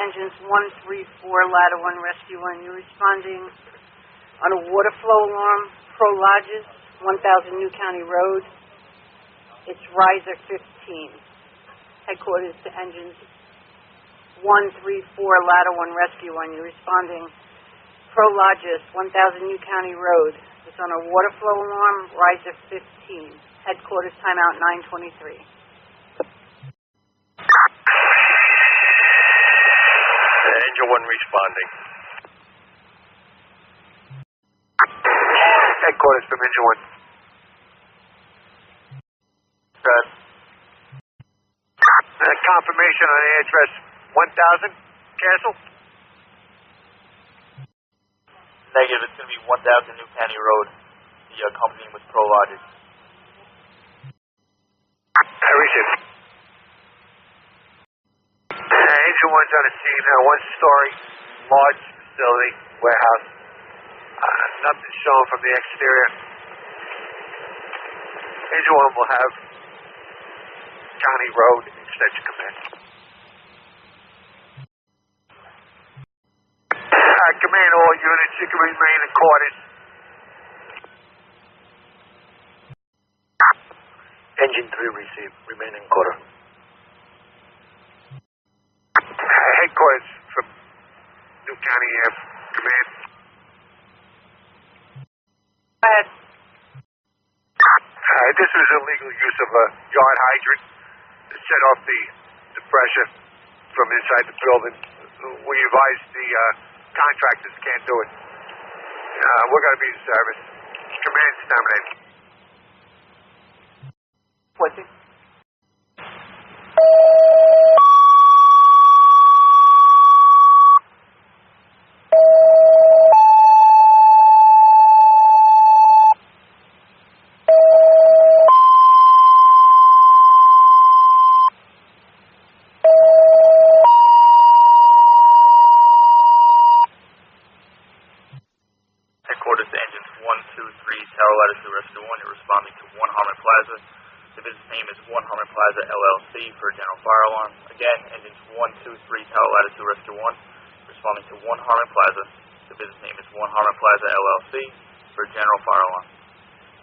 engines 134, ladder 1, rescue 1. You're responding on a waterflow alarm, Pro Lodges, 1000 New County Road. It's riser 15. Headquarters to engines 134, ladder 1, rescue 1. You're responding Pro Lodges, 1000 New County Road. It's on a waterflow alarm, riser 15. Headquarters timeout 923. Engine 1 responding. Headquarters from Engine 1. Good. Confirmation on address 1000, cancel? Negative, it's going to be 1000 New County Road. The company was Pro Lodges. I received. Engine 1's on the scene, one-story, large facility, warehouse. Nothing shown from the exterior. Engine 1 will have County Road extension command. Command all units, you can remain in quarters. Engine 3 received, remain in quarter. Headquarters from New County Command. Go ahead. This was illegal use of a yard hydrant to set off the pressure from inside the building. We advised the contractors can't do it. We're going to be in service. Command's terminated. What's it? Headquarters to engines 1, 2, 3, Tower Ladder 2, Rescue 1. You're responding to 1 Harmon Plaza. The business name is 1 Harmon Plaza LLC for general fire alarm. Again, engines 1, 2, 3, Tower Ladder 2, Rescue 1. Responding to 1 Harmon Plaza. The business name is 1 Harmon Plaza LLC for general fire alarm.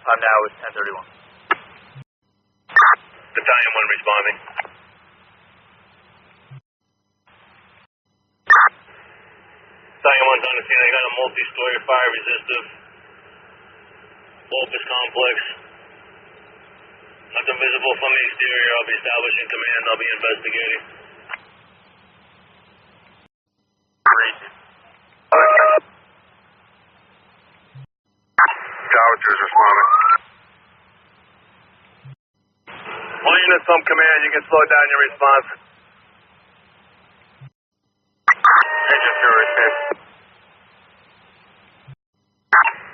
Time now is 10:31. Battalion 1 responding. Battalion 1's on the scene. They got a multi-story fire resistive office complex. Nothing visible from the exterior. I'll be establishing command. I'll be investigating. Tower 2's responding. All units from command, you can slow down your response. Engine 2 received.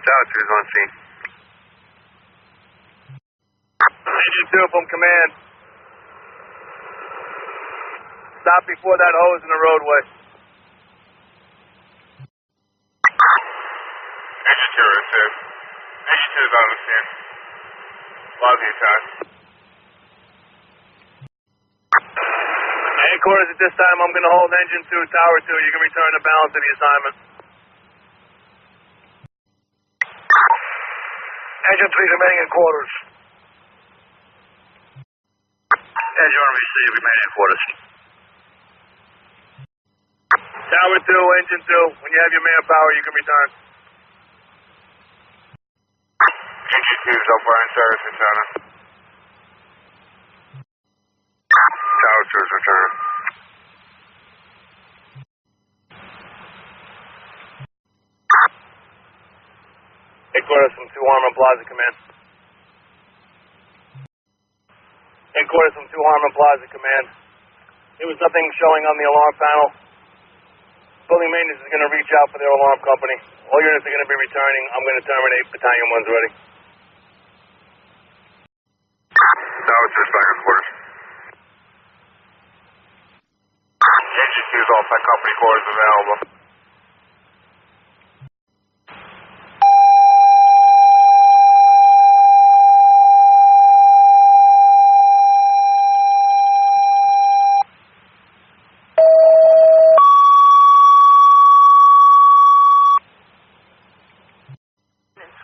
Tower 2's on scene. Engine 2 from command. Stop before that hose in the roadway. Engine 2 received. Engine 2 is on the scene. Lobby attack. Headquarters at this time, I'm going to hold engine 2, tower 2. You can return the balance of the assignment. Engine 3 remaining in quarters. Engine 1 received, remaining in quarters. Tower 2, engine 2. When you have your manpower, you can return. Engine 2 is over in service, returning. Tower 2 is returning. Headquarters from 2 Harmon Plaza, command. Headquarters from 2 Harmon Plaza, command. There was nothing showing on the alarm panel. Building maintenance is going to reach out for their alarm company. All units are going to be returning. I'm going to terminate. Battalion 1's ready. Tower 2 is back in quarters. Engine 2 is off. That company quarters available.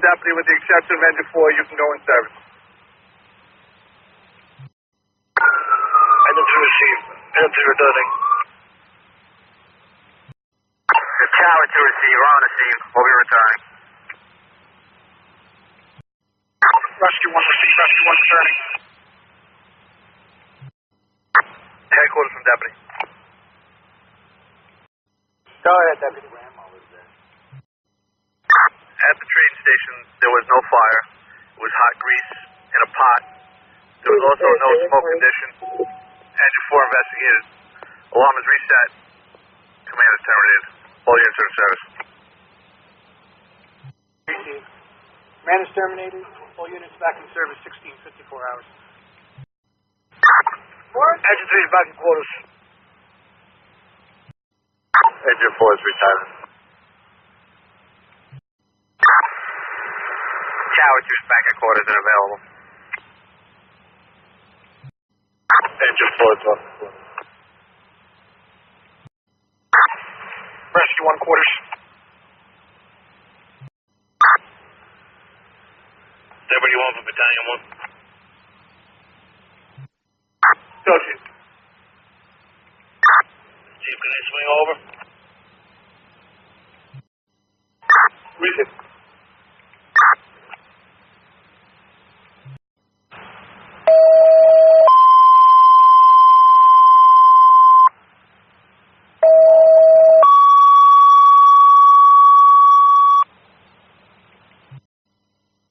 deputy. With the exception of engine 4, you can go in service. Engine 2 received. Engine returning. It's Tower to receive. We're on the scene. We'll be returning. Rescue 1 received, Rescue 1 returning. Headquarters from deputy. Go ahead, Deputy. At the train station, there was no fire. It was hot grease in a pot. There was also no smoke condition. Engine 4 investigated. Alarm is reset. Command is terminated. All units are in service. Received. Command is terminated. All units back in service 1654 hours. Engine 3 is back in quarters. Engine 4 is retired. Tower 2 is back at quarters and available. Engine 4 is off. Rescue 1 quarters. Deputy 1 for Battalion 1. Associate. Chief, can they swing over? Recent.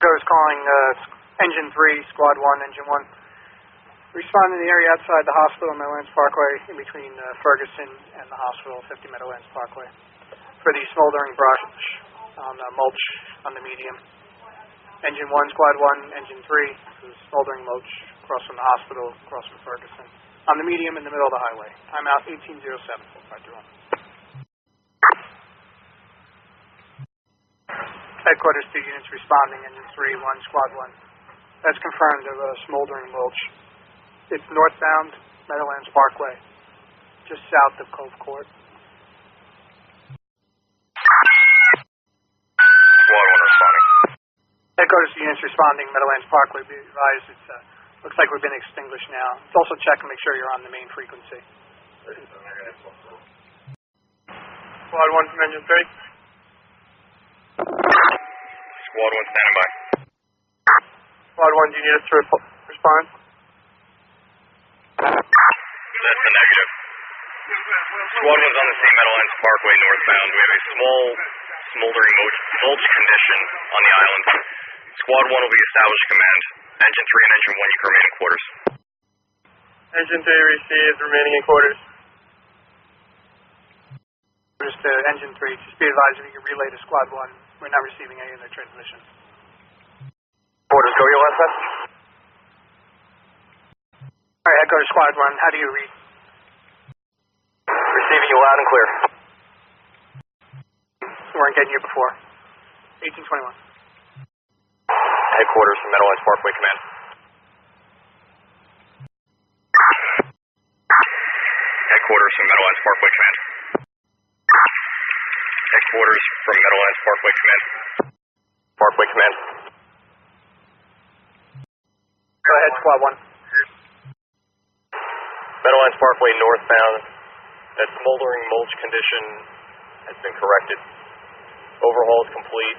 Is calling Engine 3, Squad 1, Engine 1. Respond in the area outside the hospital, Meadowlands Parkway, in between Ferguson and the hospital, 50 Meadowlands Parkway, for the smoldering brush on mulch on the medium. Engine 1, Squad 1, Engine 3, the smoldering mulch across from the hospital, across from Ferguson. On the medium in the middle of the highway. Timeout 1807, 451. Headquarters 2 units responding, Engine 3, 1, Squad 1. That's confirmed of smoldering mulch. It's northbound, Meadowlands Parkway, just south of Cove Court. Squad 1 responding. Headquarters 2 units responding, Meadowlands Parkway. Be advised, it looks like we've been extinguished now. Let's also check and make sure you're on the main frequency. Squad 1 from Engine 3. Squad 1 standing by. Squad 1, do you need us to respond? That's a negative. Squad 1's on the same Meadowlands Parkway northbound. We have a small smoldering mulch condition on the island. Squad 1 will be established command. Engine 3 and Engine 1, you can remain in quarters. Engine 3 received, remaining in quarters. Just Engine 3, just be advised if you can relay to Squad 1. We're not receiving any of their transmissions. Quarters, go your last message. All right, Headquarters Squad 1, how do you read? Receiving you loud and clear. We weren't getting you before. 1821. Headquarters from Meadowlands Parkway Command. Headquarters from Meadowlands Parkway Command. Headquarters from Meadowlands Parkway Command. Parkway Command. Go ahead, Squad 1. Meadowlands Parkway northbound. That smoldering mulch condition has been corrected. Overhaul is complete.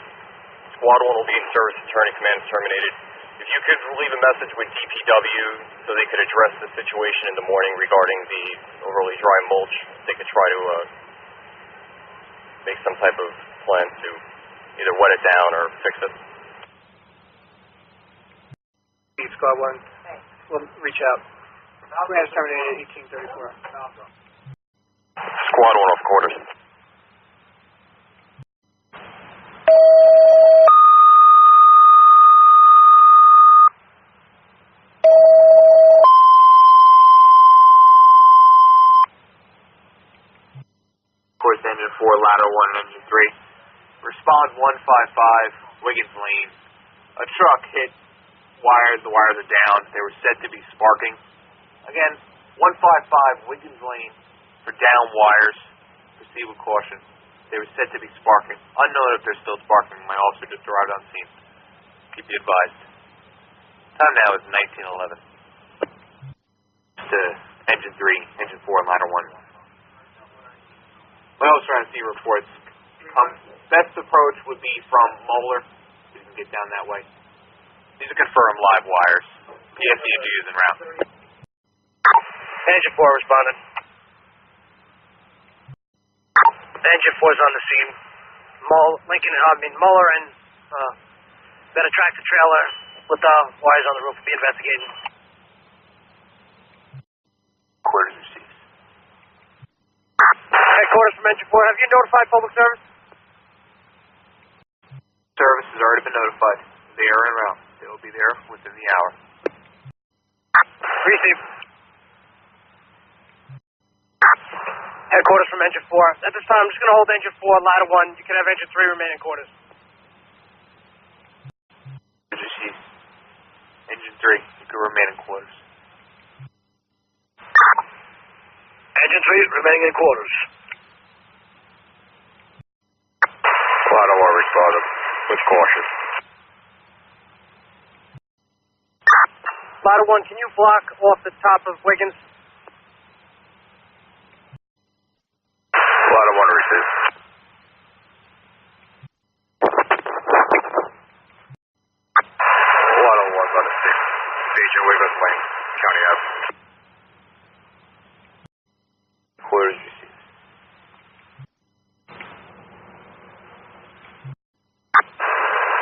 Squad 1 will be in service. Attorney command is terminated. If you could leave a message with DPW so they could address the situation in the morning regarding the overly dry mulch, they could try to make some type of plan to either wet it down or fix it. Squad 1, we'll reach out. Command is terminated 1834. Squad 1 off quarters. Course Engine 4, Ladder 1, Engine 3. Respond 155, Weigands Lane. A truck hit wires, the wires are down. They were said to be sparking. Again, 155, Weigands Lane for down wires. Proceed with caution. They were said to be sparking. Unknown if they're still sparking. My officer just arrived on scene. keep you advised. Time now is 1911. To Engine 3, Engine 4, and Ladder 1. What I was trying to see reports. Best approach would be from Moeller. You can get down that way. These are confirmed live wires. PSCG is en route. Engine 4 responded. Engine 4 is on the scene. Muller and got a tractor trailer with wires on the roof. Be investigating. Quarters received. Headquarters from Engine 4. Have you notified public service? Service has already been notified. They are en route. They will be there within the hour. Receive. Headquarters from Engine 4. At this time, I'm just going to hold Engine 4, Ladder 1. You can have Engine 3 remain in quarters. Received. Engine 3, you can remain in quarters. Engine 3 remaining in quarters. Ladder 1 responded with caution. Ladder 1, can you block off the top of Weigands? Ladder 1 received. Ladder 1's on the station, Weigands Lane, County Ave. Quarters received.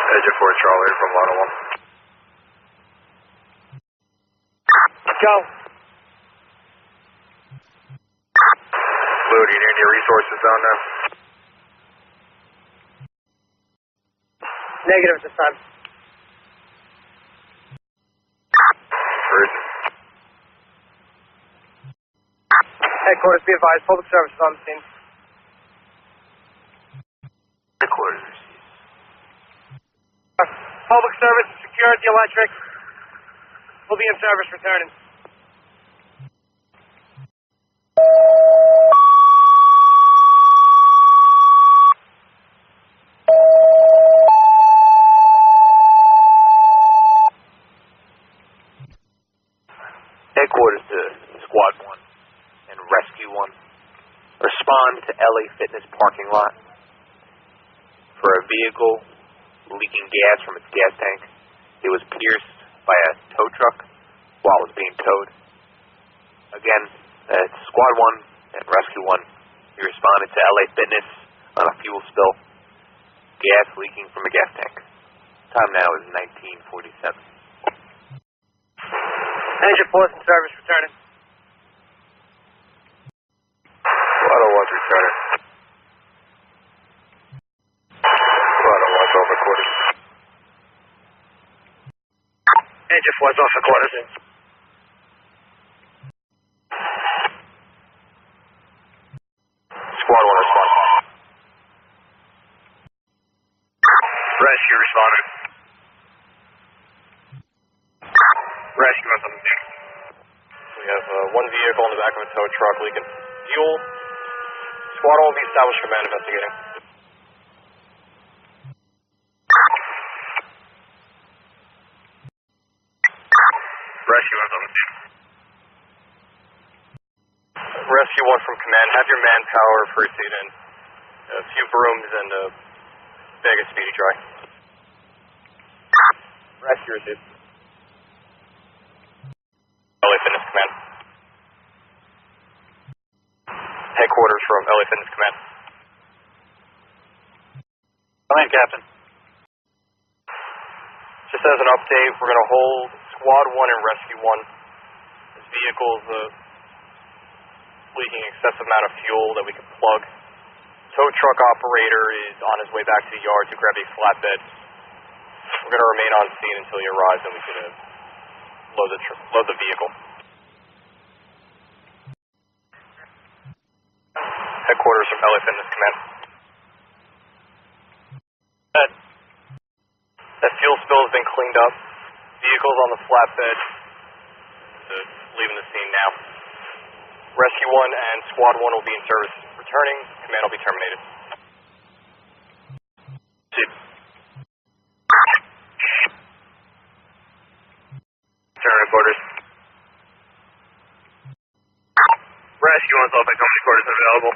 Engine 4 Charlie from Ladder 1. Go. Lou, do you need any resources down there? Negative at this time. Urgent. Headquarters, be advised, public service is on the scene. Headquarters received. Public service, security, electric. We'll be in service returning. Headquarters to Squad 1 and Rescue 1. Respond to LA Fitness parking lot for a vehicle leaking gas from its gas tank. It was pierced by a tow truck while it was being towed. Again, it's Squad 1 and Rescue 1. You responded to LA Fitness on a fuel spill. Gas leaking from a gas tank. Time now is 1947. Engine 4's in service returning. Ladder 1's returning. Ladder 1's off the quarters. Engine 4's off the quarters. Squad 1 respond. Rescue responded. Rescue on the deck. We have one vehicle in the back of a tow truck leaking fuel. Squad will be established command investigating. Rescue on the deck. Rescue 1 from command. Have your manpower first aid in. A few brooms and a bag of speedy dry. Rescue received. LA Fitness Command. Headquarters from LA Fitness Command. Come in, Captain. Just as an update, we're going to hold Squad 1 and Rescue 1. This vehicle's leaking excessive amount of fuel that we can plug. Tow truck operator is on his way back to the yard to grab a flatbed. We're going to remain on scene until he arrives and we can load the vehicle. Headquarters from LA Fitness Command. That fuel spill has been cleaned up. Vehicle's on the flatbed. Leaving the scene now. Rescue 1 and Squad 1 will be in service returning. Command will be terminated. Rescue 1's off by company quarters available.